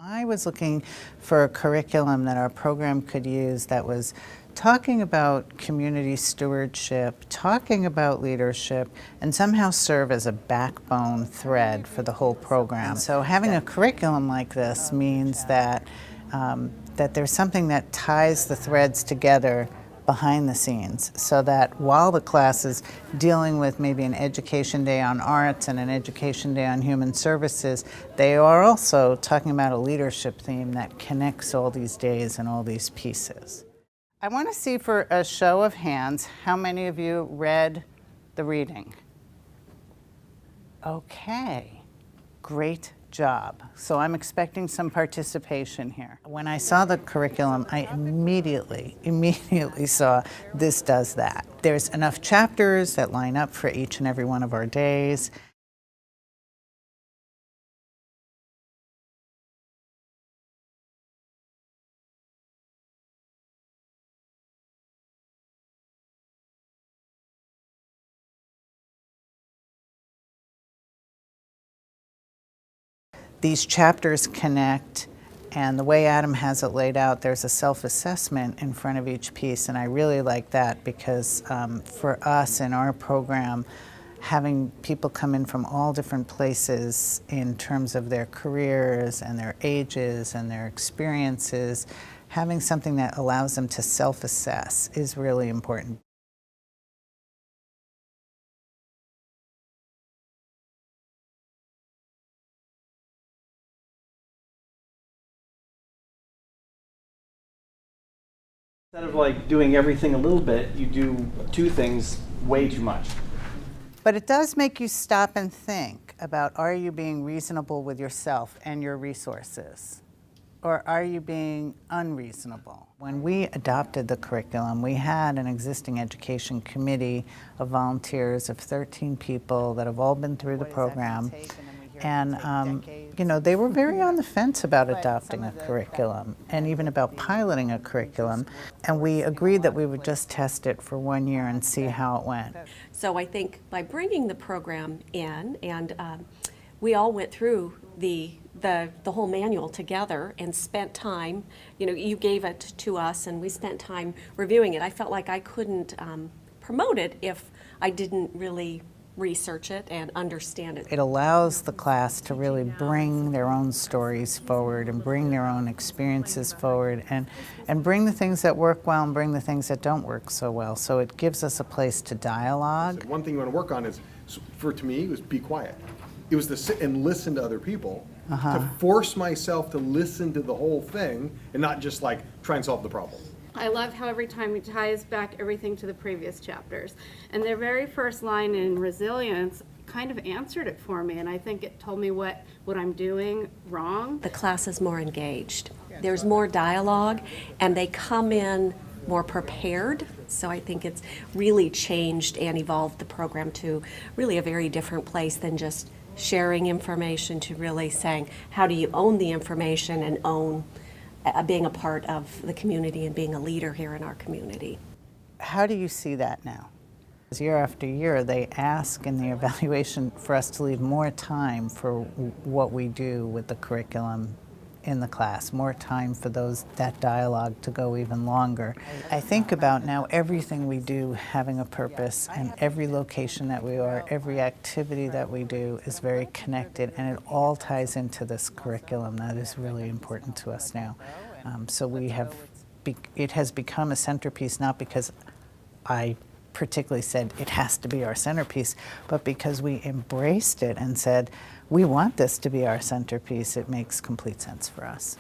I was looking for a curriculum that our program could use that was talking about community stewardship, talking about leadership, and somehow serve as a backbone thread for the whole program. So having a curriculum like this means that, that there's something that ties the threads together behind the scenes, so that while the class is dealing with maybe an education day on arts and an education day on human services, they are also talking about a leadership theme that connects all these days and all these pieces. I want to see, for a show of hands, how many of you read the reading? Okay, great job. So I'm expecting some participation here. When I saw the curriculum, I immediately saw this does that. There's enough chapters that line up for each and every one of our days. These chapters connect, and the way Adam has it laid out, there's a self-assessment in front of each piece, and I really like that because for us in our program, having people come in from all different places in terms of their careers and their ages and their experiences, having something that allows them to self-assess is really important. Instead of like doing everything a little bit, you do two things way too much. But it does make you stop and think about, are you being reasonable with yourself and your resources? Or are you being unreasonable? When we adopted the curriculum, we had an existing education committee of volunteers of 13 people that have all been through the program. And you know, they were very on the fence about adopting a curriculum and even about piloting a curriculum. And we agreed that we would just test it for 1 year and see how it went. So I think by bringing the program in, and we all went through the whole manual together and spent time, you know, you gave it to us and we spent time reviewing it. I felt like I couldn't promote it if I didn't really research it and understand it. It allows the class to really bring their own stories forward and bring their own experiences forward and bring the things that work well and bring the things that don't work so well. So it gives us a place to dialogue. So one thing you want to work on is, to me, it was be quiet. It was to sit and listen to other people, to force myself to listen to the whole thing and not just like try and solve the problem. I love how every time he ties back everything to the previous chapters. And their very first line in resilience kind of answered it for me, and I think it told me what I'm doing wrong. The class is more engaged. There's more dialogue, and they come in more prepared. So I think it's really changed and evolved the program to really a very different place than just sharing information, to really saying, how do you own the information and own being a part of the community and being a leader here in our community. How do you see that now? Year after year, they ask in the evaluation for us to leave more time for what we do with the curriculum in the class, more time for that dialogue to go even longer. I think about now everything we do having a purpose, and every location that we are, every activity that we do is very connected, and it all ties into this curriculum that is really important to us now. So it has become a centerpiece, not because I particularly said it has to be our centerpiece, but because we embraced it and said, we want this to be our centerpiece. It makes complete sense for us.